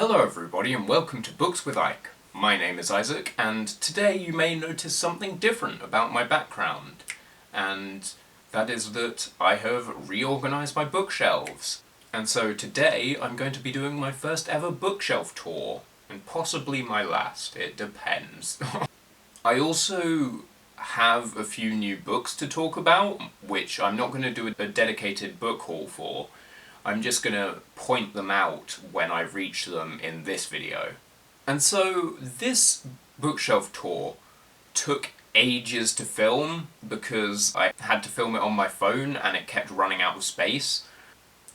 Hello everybody and welcome to Books with Ike. My name is Isaac and today you may notice something different about my background, and that is that I have reorganised my bookshelves. And so today I'm going to be doing my first ever bookshelf tour, and possibly my last, it depends. I also have a few new books to talk about, which I'm not going to do a dedicated book haul for. I'm just going to point them out when I reach them in this video. And so this bookshelf tour took ages to film because I had to film it on my phone and it kept running out of space.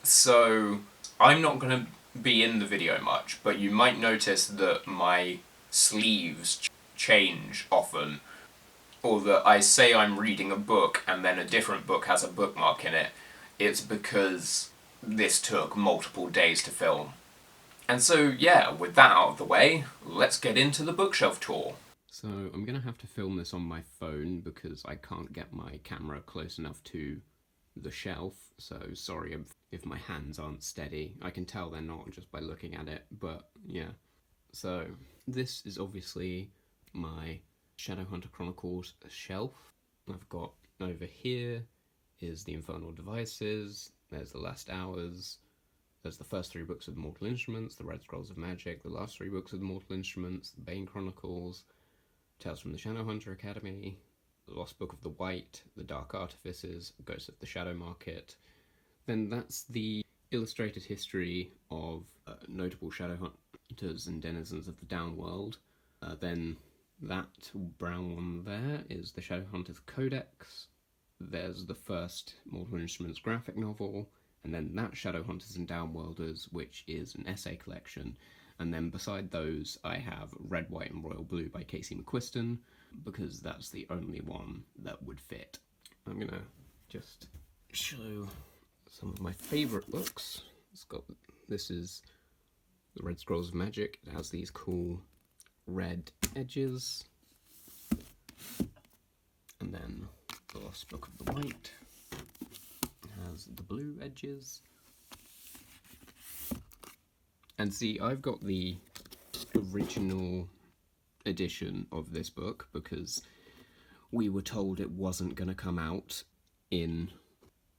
So I'm not going to be in the video much, but you might notice that my sleeves change often, or that I say I'm reading a book and then a different book has a bookmark in it. It's because this took multiple days to film. And so, yeah, with that out of the way, let's get into the bookshelf tour. So I'm going to have to film this on my phone because I can't get my camera close enough to the shelf, so sorry if my hands aren't steady. I can tell they're not just by looking at it, but yeah. So this is obviously my Shadowhunter Chronicles shelf. I've got over here is the Infernal Devices, there's the Last Hours, there's the first 3 books of the Mortal Instruments, the Red Scrolls of Magic, the last 3 books of the Mortal Instruments, the Bane Chronicles, Tales from the Shadowhunter Academy, the Lost Book of the White, the Dark Artifices, Ghosts of the Shadow Market. Then that's the illustrated history of notable Shadowhunters and denizens of the Downworld. Then that brown one there is the Shadowhunters Codex. There's the first Mortal Instruments graphic novel, and then that Shadowhunters and Downworlders, which is an essay collection. And then beside those I have Red, White and Royal Blue by Casey McQuiston, because that's the only one that would fit. I'm gonna just show some of my favourite books. This is the Red Scrolls of Magic. It has these cool red edges. And then the Lost Book of the White has the blue edges. And see, I've got the original edition of this book because we were told it wasn't going to come out in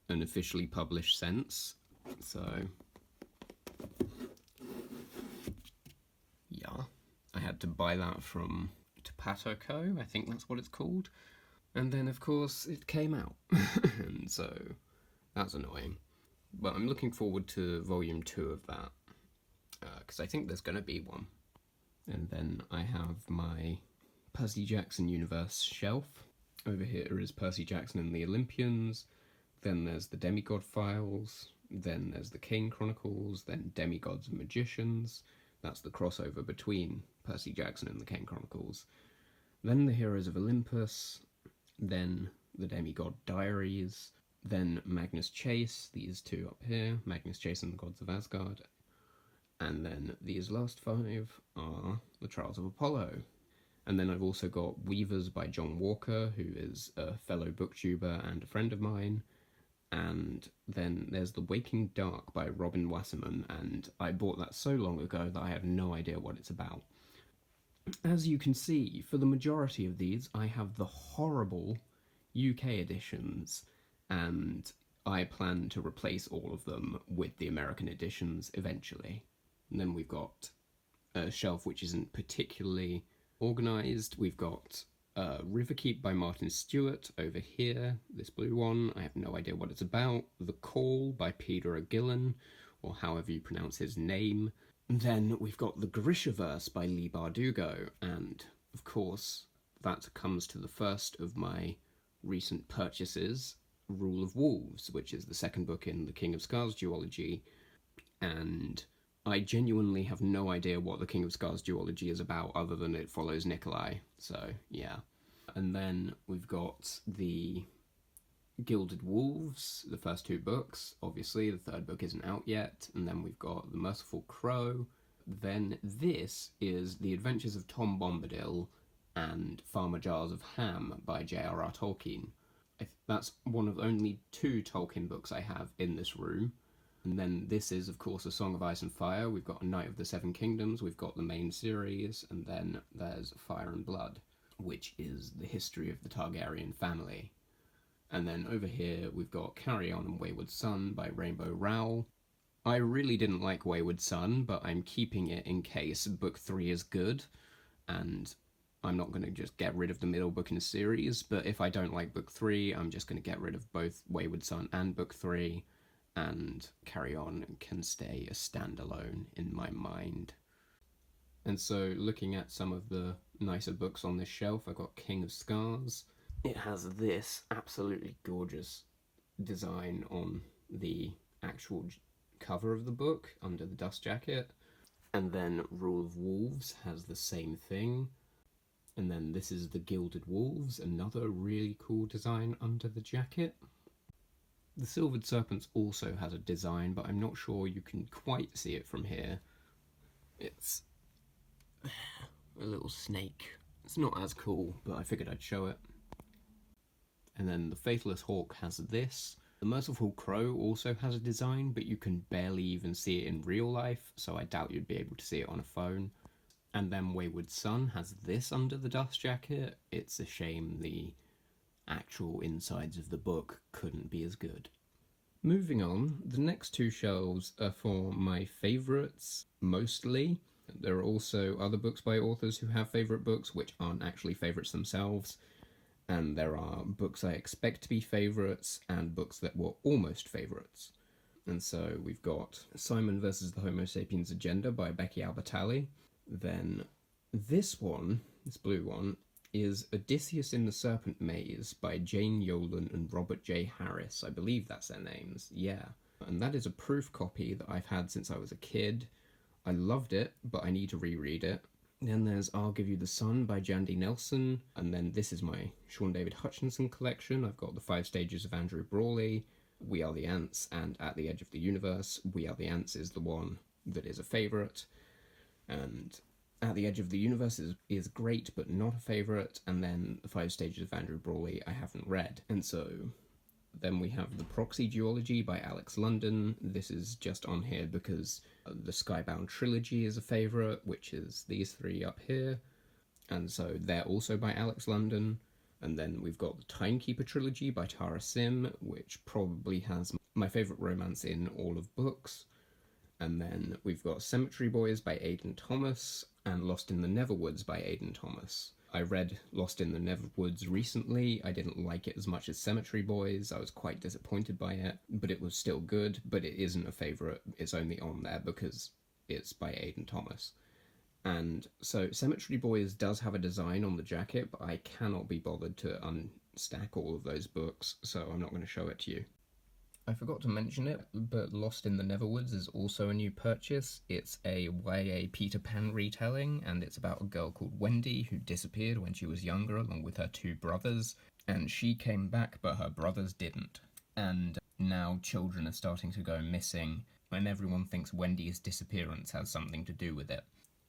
an officially published sense. So, yeah, I had to buy that from Topato Co., I think that's what it's called. And then, of course, it came out, and so that's annoying. But I'm looking forward to volume 2 of that, because I think there's going to be one. And then I have my Percy Jackson universe shelf. Over here is Percy Jackson and the Olympians, then there's the Demigod Files, then there's the Kane Chronicles, then Demigods and Magicians. That's the crossover between Percy Jackson and the Kane Chronicles. Then the Heroes of Olympus, then the Demigod Diaries, then Magnus Chase, these 2 up here, Magnus Chase and the Gods of Asgard, and then these last 5 are the Trials of Apollo. And then I've also got Weavers by John Walker, who is a fellow booktuber and a friend of mine, and then there's The Waking Dark by Robin Wasserman, and I bought that so long ago that I have no idea what it's about. As you can see, for the majority of these, I have the horrible UK editions, and I plan to replace all of them with the American editions eventually. And then we've got a shelf which isn't particularly organised. We've got Riverkeep by Martin Stewart over here, this blue one. I have no idea what it's about. The Call by Peter Gillen, or however you pronounce his name. Then we've got The Grishaverse by Lee Bardugo, and of course that comes to the first of my recent purchases, Rule of Wolves, which is the second book in the King of Scars duology, and I genuinely have no idea what the King of Scars duology is about other than it follows Nikolai, so yeah. And then we've got the Gilded Wolves, the first 2 books, obviously, the 3rd book isn't out yet, and then we've got The Merciful Crow. Then this is The Adventures of Tom Bombadil and Farmer Jars of Ham by J.R.R. Tolkien. That's one of only 2 Tolkien books I have in this room, And then this is, of course, A Song of Ice and Fire. We've got A Knight of the Seven Kingdoms, we've got the main series, and then there's Fire and Blood, which is the history of the Targaryen family. And then over here we've got Carry On and Wayward Son by Rainbow Rowell. I really didn't like Wayward Son, but I'm keeping it in case book 3 is good, and I'm not going to just get rid of the middle book in the series, but if I don't like book 3, I'm just going to get rid of both Wayward Son and book 3, and Carry On can stay a standalone in my mind. And so, looking at some of the nicer books on this shelf, I've got King of Scars. It has this absolutely gorgeous design on the actual cover of the book under the dust jacket. And then Rule of Wolves has the same thing. And then this is the Gilded Wolves, another really cool design under the jacket. The Silvered Serpents also has a design, but I'm not sure you can quite see it from here. It's a little snake. It's not as cool, but I figured I'd show it. And then the Faithless Hawk has this. The Merciful Crow also has a design, but you can barely even see it in real life, so I doubt you'd be able to see it on a phone. And then Wayward Son has this under the dust jacket. It's a shame the actual insides of the book couldn't be as good. Moving on, the next two shelves are for my favourites, mostly. There are also other books by authors who have favourite books, which aren't actually favourites themselves. And there are books I expect to be favourites, and books that were almost favourites. And so we've got Simon versus the Homo Sapiens Agenda by Becky Albertalli. Then this one, this blue one, is Odysseus in the Serpent Maze by Jane Yolen and Robert J. Harris. I believe that's their names, yeah. And that is a proof copy that I've had since I was a kid. I loved it, but I need to reread it. Then there's I'll Give You the Sun by Jandy Nelson. And then this is my Sean David Hutchinson collection. I've got The 5 Stages of Andrew Brawley, We Are the Ants, and At the Edge of the Universe. We Are the Ants is the one that is a favourite. And At the Edge of the Universe is great, but not a favourite. And then The 5 Stages of Andrew Brawley I haven't read. And so then we have The Proxy Duology by Alex London. This is just on here because the Skybound Trilogy is a favourite, which is these three up here. And so they're also by Alex London. And then we've got the Timekeeper Trilogy by Tara Sim, which probably has my favourite romance in all of books. And then we've got Cemetery Boys by Aidan Thomas and Lost in the Neverwoods by Aidan Thomas. I read Lost in the Neverwoods recently. I didn't like it as much as Cemetery Boys. I was quite disappointed by it, but it was still good. But it isn't a favourite. It's only on there because it's by Aidan Thomas. And so Cemetery Boys does have a design on the jacket, but I cannot be bothered to unstack all of those books, so I'm not going to show it to you. I forgot to mention it, but Lost in the Neverwoods is also a new purchase. It's a YA Peter Pan retelling, and it's about a girl called Wendy who disappeared when she was younger along with her two brothers, and she came back but her brothers didn't. And now children are starting to go missing, and everyone thinks Wendy's disappearance has something to do with it.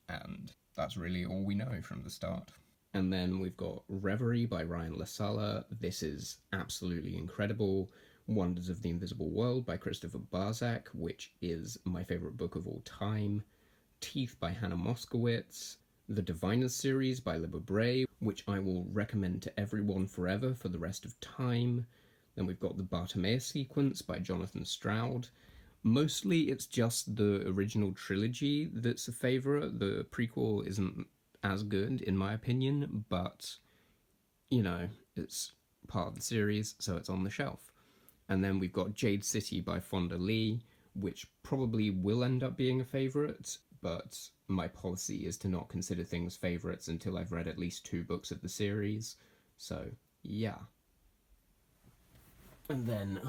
And that's really all we know from the start. And then we've got Reverie by Ryan LaSala. This is absolutely incredible. Wonders of the Invisible World by Christopher Barzak, which is my favourite book of all time. Teeth by Hannah Moskowitz. The Diviners series by Libba Bray, which I will recommend to everyone forever for the rest of time. Then we've got the Bartimaeus sequence by Jonathan Stroud. Mostly it's just the original trilogy that's a favourite. The prequel isn't as good, in my opinion, but, you know, it's part of the series, so it's on the shelf. And then we've got Jade City by Fonda Lee, which probably will end up being a favourite, but my policy is to not consider things favourites until I've read at least 2 books of the series. So, yeah. And then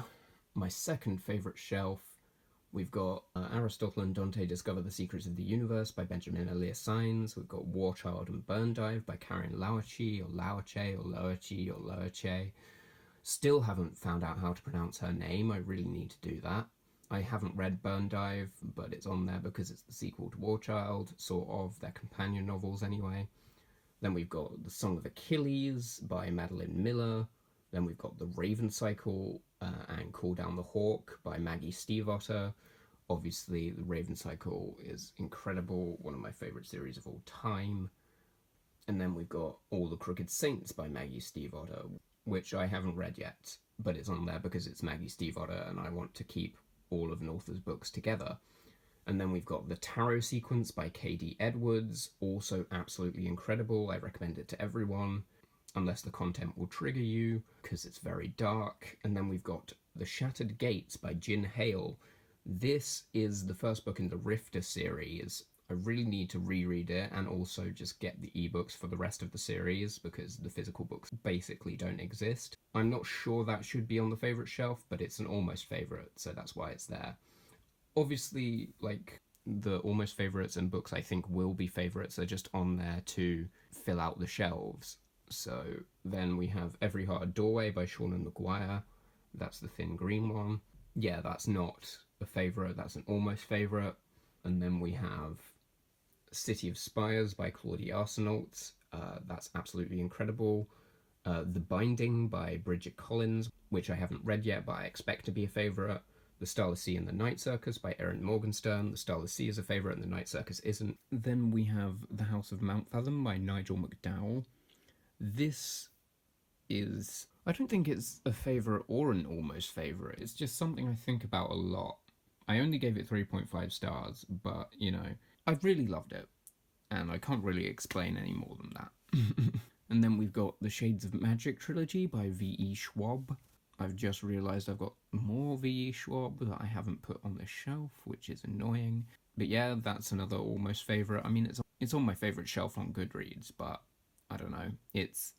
my second favourite shelf, we've got Aristotle and Dante Discover the Secrets of the Universe by Benjamin Elias Sainz. We've got War Child and Burn Dive by Karen Lauachi, or Lauache, or Loachi, or Loache. Still haven't found out how to pronounce her name. I really need to do that. I haven't read Burn Dive, but it's on there because it's the sequel to War Child, sort of, their companion novels anyway. Then we've got The Song of Achilles by Madeline Miller. Then we've got The Raven Cycle and Call Down the Hawk by Maggie Stiefvater. Obviously, The Raven Cycle is incredible, one of my favourite series of all time. And then we've got All the Crooked Saints by Maggie Stiefvater, which I haven't read yet, but it's on there because it's Maggie Stiefvater and I want to keep all of an author's books together. And then we've got The Tarot Sequence by K.D. Edwards, also absolutely incredible. I recommend it to everyone, unless the content will trigger you, because it's very dark. And then we've got The Shattered Gates by Jin Hale. This is the first book in the Rifter series. I really need to reread it and also just get the ebooks for the rest of the series because the physical books basically don't exist. I'm not sure that should be on the favourite shelf, but it's an almost favourite, so that's why it's there. Obviously, like, the almost favourites and books I think will be favourites are just on there to fill out the shelves. So then we have Every Heart a Doorway by Seanan McGuire. That's the thin green one. Yeah, that's not a favourite, that's an almost favourite. And then we have City of Spires by Claudia Arsenault. That's absolutely incredible. The Binding by Bridget Collins, which I haven't read yet, but I expect to be a favourite. The Starless Sea and the Night Circus by Erin Morgenstern. The Starless Sea is a favourite and the Night Circus isn't. Then we have The House of Mountfathom by Nigel McDowell. This is... I don't think it's a favourite or an almost favourite. It's just something I think about a lot. I only gave it 3.5 stars, but, you know, I've really loved it. And I can't really explain any more than that. And then we've got the Shades of Magic trilogy by V.E. Schwab. I've just realised I've got more V.E. Schwab that I haven't put on the shelf, which is annoying. But yeah, that's another almost favourite. I mean, it's on my favourite shelf on Goodreads, but I don't know. It's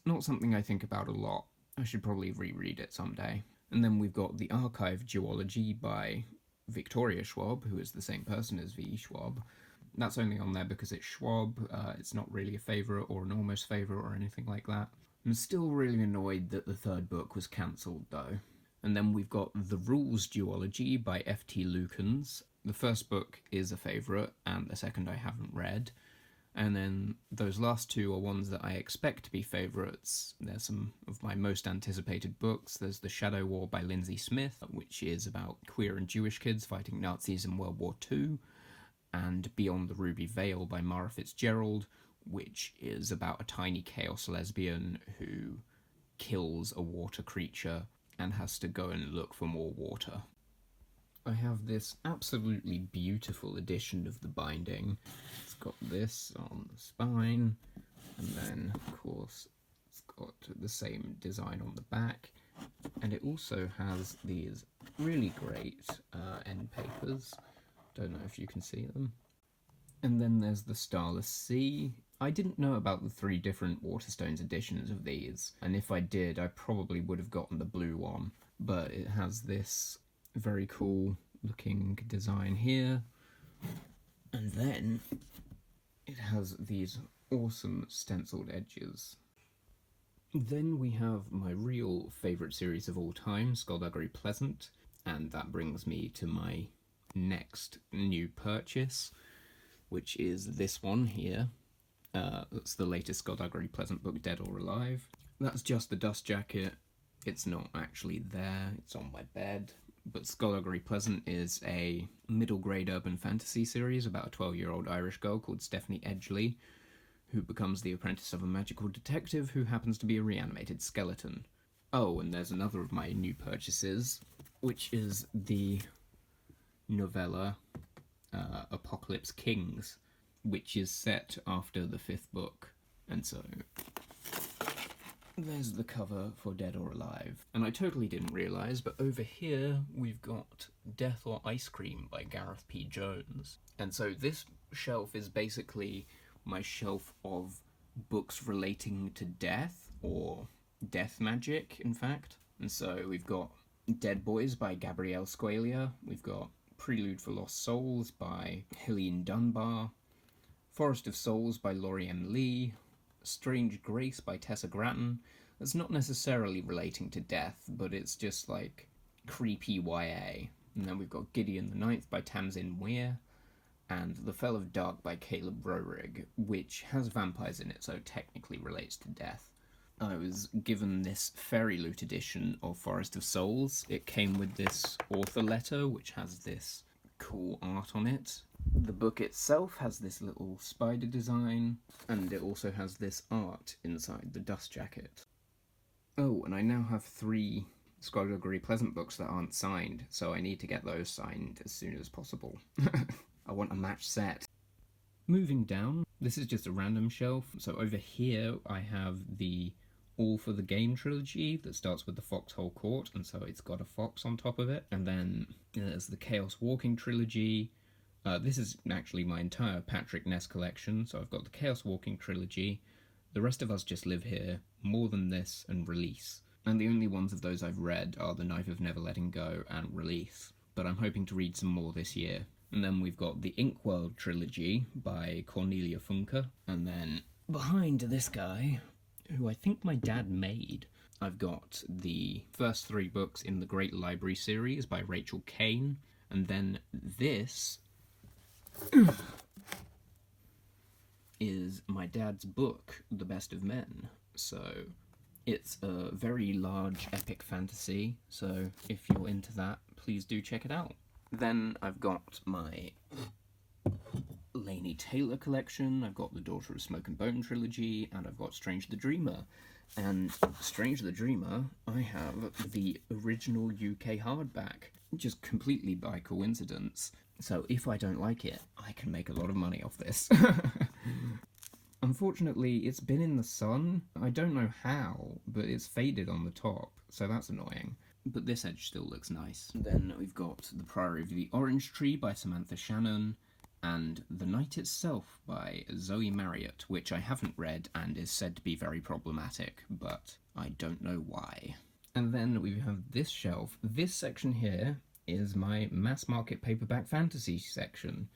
not something I think about a lot. I should probably reread it someday. And then we've got The Archive Duology by Victoria Schwab, who is the same person as V.E. Schwab. That's only on there because it's Schwab. It's not really a favourite or an almost favourite or anything like that. I'm still really annoyed that the third book was cancelled, though. And then we've got The Rules Duology by F.T. Lukens. The first book is a favourite, and the second I haven't read. And then those last two are ones that I expect to be favourites. There's some of my most anticipated books. There's The Shadow War by Lindsay Smith, which is about queer and Jewish kids fighting Nazis in World War II. And Beyond the Ruby Veil by Mara Fitzgerald, which is about a tiny chaos lesbian who kills a water creature and has to go and look for more water. I have this absolutely beautiful edition of The Binding. It's got this on the spine, and then, of course, it's got the same design on the back, and it also has these really great end papers. Don't know if you can see them. And then there's the Starless Sea. I didn't know about the 3 different Waterstones editions of these, and if I did, I probably would have gotten the blue one, but it has this very cool looking design here, and then it has these awesome stenciled edges. Then we have my real favourite series of all time, Skullduggery Pleasant, and that brings me to my next new purchase, which is this one here. That's the latest Skullduggery Pleasant book, Dead or Alive. That's just the dust jacket. It's not actually there, it's on my bed. But Skullduggery Pleasant is a middle grade urban fantasy series about a 12-year-old Irish girl called Stephanie Edgley, who becomes the apprentice of a magical detective who happens to be a reanimated skeleton. Oh, and there's another of my new purchases, which is the novella Apocalypse Kings, which is set after the 5th book. And so there's the cover for Dead or Alive. And I totally didn't realise, but over here we've got Death or Ice Cream by Gareth P. Jones. And so this shelf is basically my shelf of books relating to death, or death magic, in fact. And so we've got Dead Boys by Gabrielle Squalia. We've got Prelude for Lost Souls by Helene Dunbar. Forest of Souls by Laurie M. Lee. Strange Grace by Tessa Grattan. That's not necessarily relating to death, but it's just like creepy YA. And then we've got Gideon the Ninth by Tamsin Weir, and The Fell of Dark by Caleb Roerig, which has vampires in it, so technically relates to death. I was given this Fairy Loot edition of Forest of Souls. It came with this author letter, which has this cool art on it. The book itself has this little spider design, and it also has this art inside the dust jacket. Oh, and I now have 3 Skullduggery Pleasant books that aren't signed, so I need to get those signed as soon as possible. I want a match set. Moving down, this is just a random shelf. So over here I have the All for the Game trilogy that starts with the Foxhole Court, and so it's got a fox on top of it. And then there's the Chaos Walking trilogy. This is actually my entire Patrick Ness collection, so I've got the Chaos Walking trilogy, The Rest of Us Just Live Here, More Than This, and Release. And the only ones of those I've read are The Knife of Never Letting Go and Release, but I'm hoping to read some more this year. And then we've got the Inkworld trilogy by Cornelia Funke, and then behind this guy, who I think my dad made, I've got the first 3 books in the Great Library series by Rachel Kane, and then this is my dad's book, The Best of Men. So it's a very large epic fantasy, so if you're into that, please do check it out. Then I've got my Laini Taylor collection, I've got the Daughter of Smoke and Bone trilogy, and I've got Strange the Dreamer. And Strange the Dreamer, I have the original UK hardback, just completely by coincidence. So if I don't like it, I can make a lot of money off this. Unfortunately, it's been in the sun. I don't know how, but it's faded on the top, so that's annoying. But this edge still looks nice. Then we've got The Priory of the Orange Tree by Samantha Shannon, and The Night Itself by Zoe Marriott, which I haven't read and is said to be very problematic, but I don't know why. And then we have this shelf. This section here is my mass market paperback fantasy section.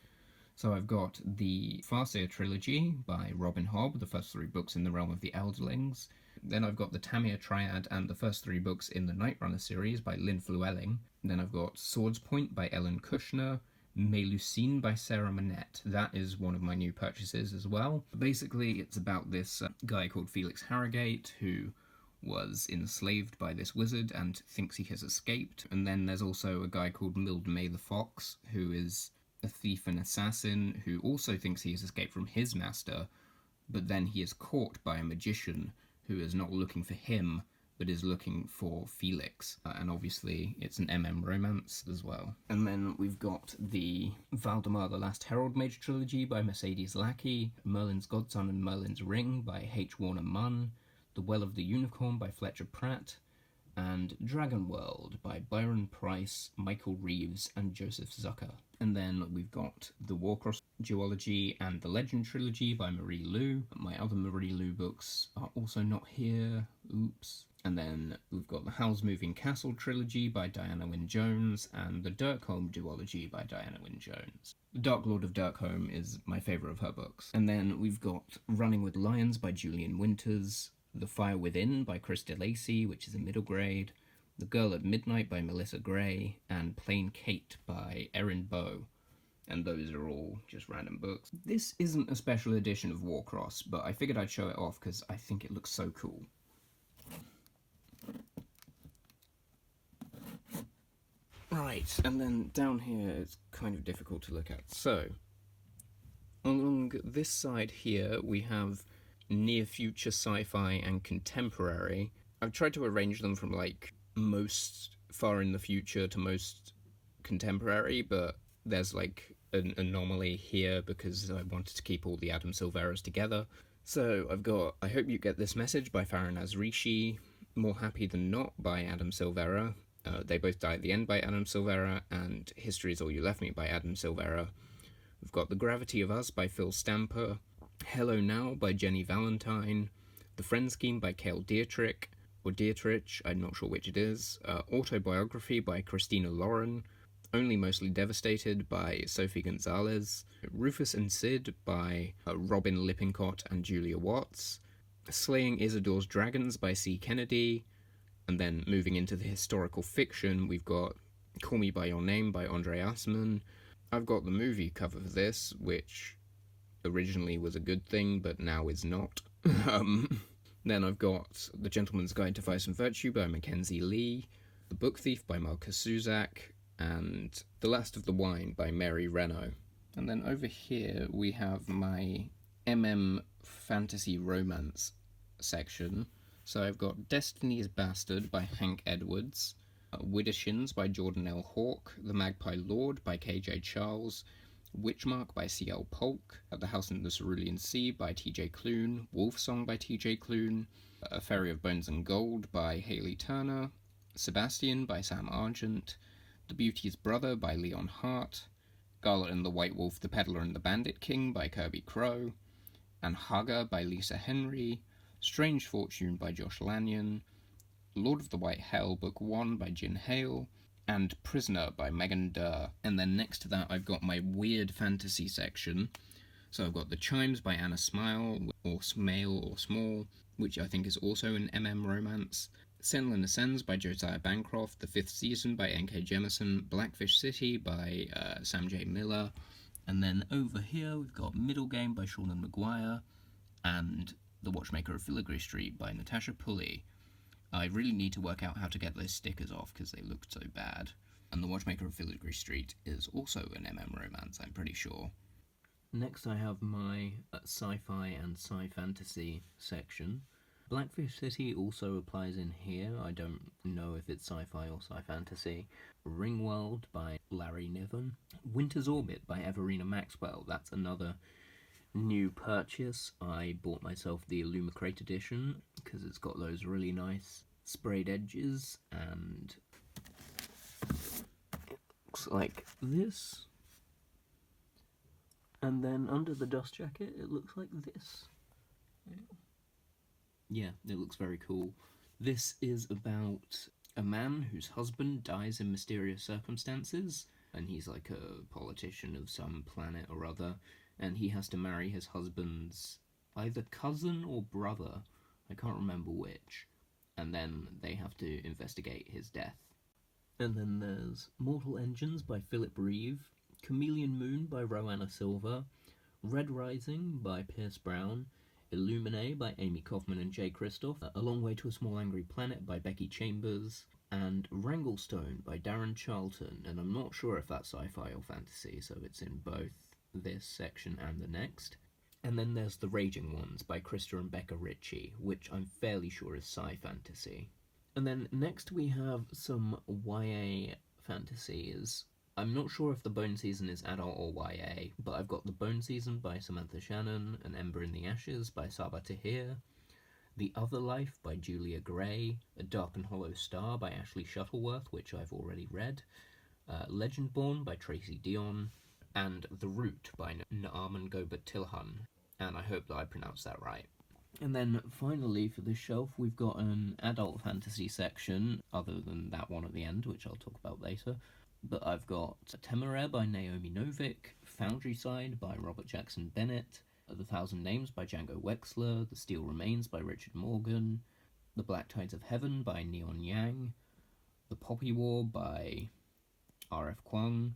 So I've got the Farseer trilogy by Robin Hobb, the first 3 books in the Realm of the Elderlings. Then I've got the Tamir Triad and the first 3 books in the Night Runner series by Lynn Fluelling. Then I've got Swords Point by Ellen Kushner, Melusine by Sarah Manette. That is one of my new purchases as well. Basically, it's about this guy called Felix Harrogate who was enslaved by this wizard and thinks he has escaped. And then there's also a guy called Mildmay the Fox, who is a thief and assassin who also thinks he has escaped from his master, but then he is caught by a magician who is not looking for him, but is looking for Felix. And obviously it's an MM romance as well. And then we've got the Valdemar the Last Herald Mage trilogy by Mercedes Lackey, Merlin's Godson and Merlin's Ring by H. Warner Munn, The Well of the Unicorn by Fletcher Pratt, and Dragon World by Byron Price, Michael Reeves, and Joseph Zucker. And then we've got the Warcross duology and the Legend trilogy by Marie Lu. My other Marie Lu books are also not here. Oops. And then we've got the Howl's Moving Castle trilogy by Diana Wynne Jones and the Dirkholm duology by Diana Wynne Jones. The Dark Lord of Dirkholm is my favourite of her books. And then we've got Running with Lions by Julian Winters, The Fire Within by Chris DeLacy, which is a middle grade, The Girl at Midnight by Melissa Gray, and Plain Kate by Erin Bow. And those are all just random books. This isn't a special edition of Warcross, but I figured I'd show it off because I think it looks so cool. Right, and then down here it's kind of difficult to look at. So, along this side here we have near future sci-fi and contemporary. I've tried to arrange them from like most far in the future to most contemporary, but there's like an anomaly here because I wanted to keep all the Adam Silveras together. So I've got I Hope You Get This Message by Farinaz Rishi, More Happy Than Not by Adam Silvera, They Both Die at the End by Adam Silvera, and History Is All You Left Me by Adam Silvera. We've got The Gravity of Us by Phil Stamper, Hello Now by Jenny Valentine, The Friend Scheme by Cale Dietrich, or Dietrich, I'm not sure which it is, Autobiography by Christina Lauren, Only Mostly Devastated by Sophie Gonzalez, Rufus and Sid by Robin Lippincott and Julia Watts, Slaying Isidore's Dragons by C. Kennedy, and then moving into the historical fiction, we've got Call Me By Your Name by Andre Assman. I've got the movie cover for this, which originally was a good thing, but now is not. Then I've got The Gentleman's Guide to Vice and Virtue by Mackenzie Lee, The Book Thief by Marcus Zuzak, and The Last of the Wine by Mary Renault. And then over here we have my Fantasy romance section. So I've got Destiny's Bastard by Hank Edwards, Widdershins by Jordan L. Hawke, The Magpie Lord by K.J. Charles, Witchmark by C.L. Polk, The House in the Cerulean Sea by T.J. Klune, Wolf Song by T.J. Klune, A Fairy of Bones and Gold by Haley Turner, Sebastian by Sam Argent, The Beauty's Brother by Leon Hart, Scarlet and the White Wolf, The Peddler and the Bandit King by Kirby Crow, and Haga by Lisa Henry, Strange Fortune by Josh Lanyon, Lord of the White Hell Book 1 by Jin Hale, and Prisoner by Megan Durr. And then next to that I've got my weird fantasy section. So I've got The Chimes by Anna Smile, or Smale or Small, which I think is also an romance. Senlin Ascends by Josiah Bancroft, The Fifth Season by N.K. Jemisin, Blackfish City by Sam J. Miller. And then over here we've got Middle Game by Seanan Maguire, and The Watchmaker of Filigree Street by Natasha Pulley. I really need to work out how to get those stickers off because they looked so bad. And The Watchmaker of Filigree Street is also an romance, I'm pretty sure. Next I have my sci-fi and sci-fantasy section. Blackfish City also applies in here. I don't know if it's sci-fi or sci-fantasy. Ringworld by Larry Niven. Winter's Orbit by Everina Maxwell. That's another new purchase. I bought myself the Illumicrate edition because it's got those really nice sprayed edges, and it looks like this. And then under the dust jacket it looks like this. Yeah, it looks very cool. This is about a man whose husband dies in mysterious circumstances, and he's like a politician of some planet or other, and he has to marry his husband's either cousin or brother, I can't remember which, and then they have to investigate his death. And then there's Mortal Engines by Philip Reeve, Chameleon Moon by Roanna Silva, Red Rising by Pierce Brown, Illumine by Amy Kaufman and Jay Kristoff, A Long Way to a Small Angry Planet by Becky Chambers, and Wranglestone by Darren Charlton, and I'm not sure if that's sci-fi or fantasy, so it's in both this section and the next. And then there's The Raging Ones by Krista and Becca Ritchie, which I'm fairly sure is sci-fantasy. And then next we have some YA fantasies. I'm not sure if The Bone Season is adult or YA, but I've got The Bone Season by Samantha Shannon, An Ember in the Ashes by Saba Tahir, The Other Life by Julia Gray, A Dark and Hollow Star by Ashley Shuttleworth, which I've already read, Legendborn by Tracy Dion, and The Root by Naaman Gobert Tilhan, and I hope that I pronounced that right. And then finally for this shelf we've got an adult fantasy section, other than that one at the end, which I'll talk about later. But I've got Temeraire by Naomi Novik, Foundryside by Robert Jackson Bennett, The Thousand Names by Django Wexler, The Steel Remains by Richard Morgan, The Black Tides of Heaven by Neon Yang, The Poppy War by R.F. Kuang,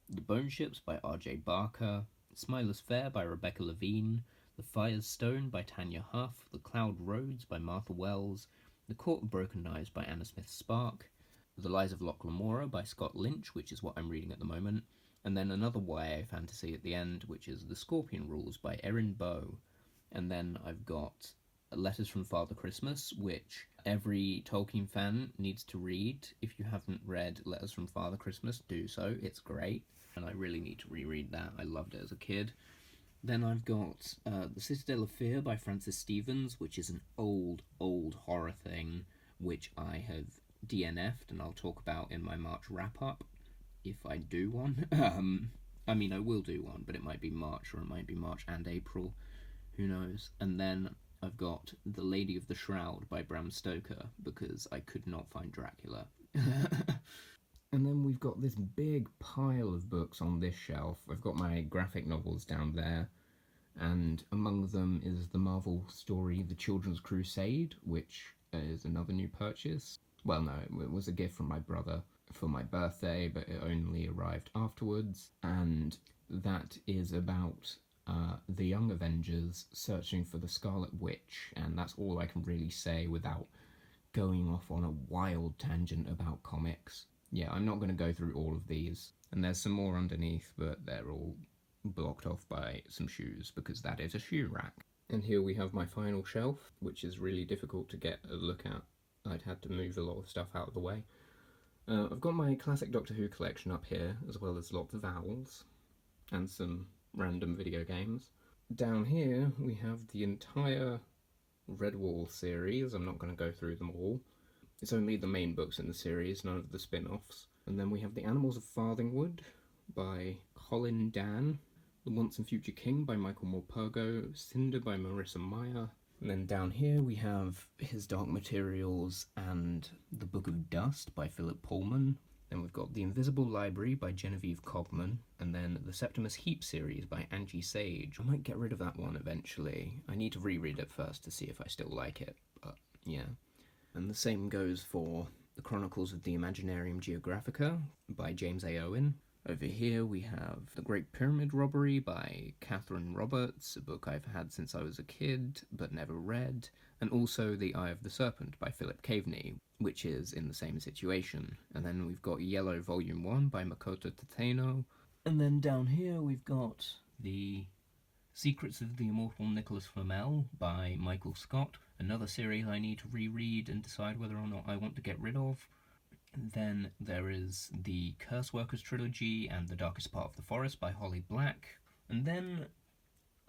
The Bone Ships by R.J. Barker, Smiler's Fair by Rebecca Levine, The Fire's Stone by Tanya Huff, The Cloud Roads by Martha Wells, The Court of Broken Knives by Anna Smith Spark, The Lies of Locke Lamora by Scott Lynch, which is what I'm reading at the moment, and then another YA fantasy at the end, which is The Scorpion Rules by Erin Bow. And then I've got Letters from Father Christmas, which every Tolkien fan needs to read. If you haven't read Letters from Father Christmas, do so, it's great, and I really need to reread that. I loved it as a kid. Then I've got The Citadel of Fear by Francis Stevens, which is an old horror thing, which I have DNF'd and I'll talk about in my March wrap-up, if I do one. I mean, I will do one, but it might be March, or it might be March and April, who knows. And then I've got The Lady of the Shroud by Bram Stoker, because I could not find Dracula. And then we've got this big pile of books on this shelf. I've got my graphic novels down there, and among them is the Marvel story The Children's Crusade, which is another new purchase. Well, no, it was a gift from my brother for my birthday, but it only arrived afterwards, and that is about the Young Avengers searching for the Scarlet Witch, and that's all I can really say without going off on a wild tangent about comics. Yeah, I'm not going to go through all of these. And there's some more underneath, but they're all blocked off by some shoes, because that is a shoe rack. And here we have my final shelf, which is really difficult to get a look at. I'd had to move a lot of stuff out of the way. I've got my classic Doctor Who collection up here, as well as lots of owls, and some random video games. Down here we have the entire Redwall series. I'm not going to go through them all. It's only the main books in the series, none of the spin-offs. And then we have The Animals of Farthingwood by Colin Dan, The Once and Future King by Michael Morpurgo, Cinder by Marissa Meyer. And then down here we have His Dark Materials and The Book of Dust by Philip Pullman. Then we've got The Invisible Library by Genevieve Cogman, and then the Septimus Heap series by Angie Sage. I might get rid of that one eventually. I need to reread it first to see if I still like it, but yeah. And the same goes for The Chronicles of the Imaginarium Geographica by James A. Owen. Over here we have The Great Pyramid Robbery by Catherine Roberts, a book I've had since I was a kid but never read, and also The Eye of the Serpent by Philip Caveney, which is in the same situation. And then we've got Yellow Volume 1 by Makoto Tateno, and then down here we've got The Secrets of the Immortal Nicholas Flamel by Michael Scott, another series I need to reread and decide whether or not I want to get rid of. Then there is the Curse Workers trilogy and The Darkest Part of the Forest by Holly Black. And then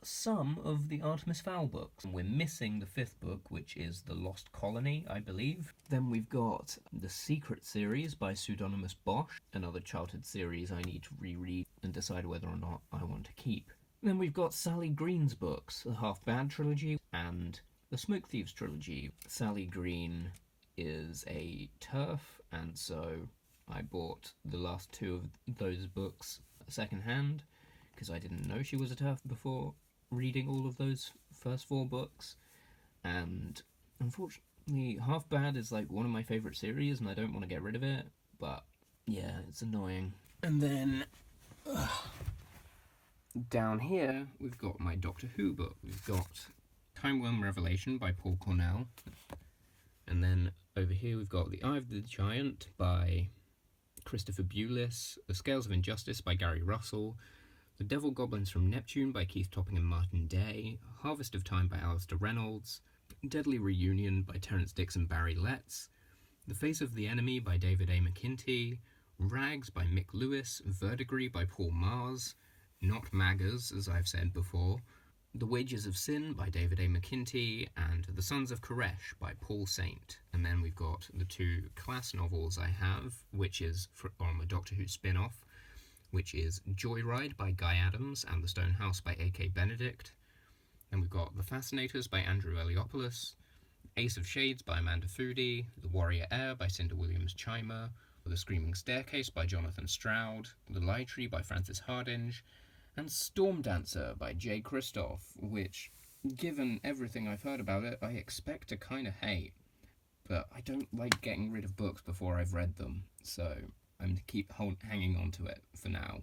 some of the Artemis Fowl books. We're missing the 5th book, which is The Lost Colony, I believe. Then we've got the Secret series by Pseudonymous Bosch, another childhood series I need to reread and decide whether or not I want to keep. Then we've got Sally Green's books, the Half Bad trilogy and the Smoke Thieves trilogy. Sally Green is a TERF, and so I bought the last 2 of those books secondhand because I didn't know she was a TERF before reading all of those first 4 books. And unfortunately, Half Bad is like one of my favourite series and I don't want to get rid of it, but yeah, it's annoying. And then down here we've got my Doctor Who book. We've got Time Worm Revelation by Paul Cornell, and then over here we've got The Eye of the Giant by Christopher Bewlis, The Scales of Injustice by Gary Russell, The Devil Goblins from Neptune by Keith Topping and Martin Day, Harvest of Time by Alistair Reynolds, Deadly Reunion by Terence Dix and Barry Letts, The Face of the Enemy by David A. McKinty, Rags by Mick Lewis, Verdigris by Paul Mars, Not Maggers, as I've said before, The Wages of Sin by David A. McKinty, and The Sons of Koresh by Paul Saint. And then we've got the 2 class novels I have, which is on the Doctor Who spin-off, which is Joyride by Guy Adams and The Stone House by A.K. Benedict. Then we've got The Fascinators by Andrew Eliopoulos, Ace of Shades by Amanda Foody, The Warrior Heir by Cinder Williams-Chimer, The Screaming Staircase by Jonathan Stroud, The Lie Tree by Francis Hardinge, and Storm Dancer by Jay Kristoff, which, given everything I've heard about it, I expect to kind of hate. But I don't like getting rid of books before I've read them, so I'm going to keep hanging on to it for now.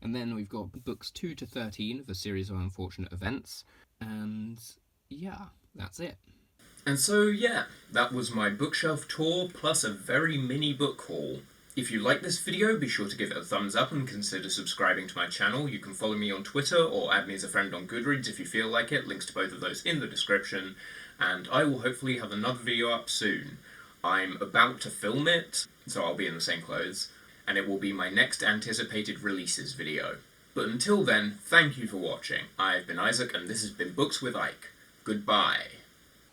And then we've got books 2 to 13 of A Series of Unfortunate Events, and yeah, that's it. And so, yeah, that was my bookshelf tour plus a very mini book haul. If you like this video, be sure to give it a thumbs up and consider subscribing to my channel. You can follow me on Twitter or add me as a friend on Goodreads if you feel like it. Links to both of those in the description. And I will hopefully have another video up soon. I'm about to film it, so I'll be in the same clothes, and it will be my next anticipated releases video. But until then, thank you for watching. I've been Isaac, and this has been Books with Ike. Goodbye.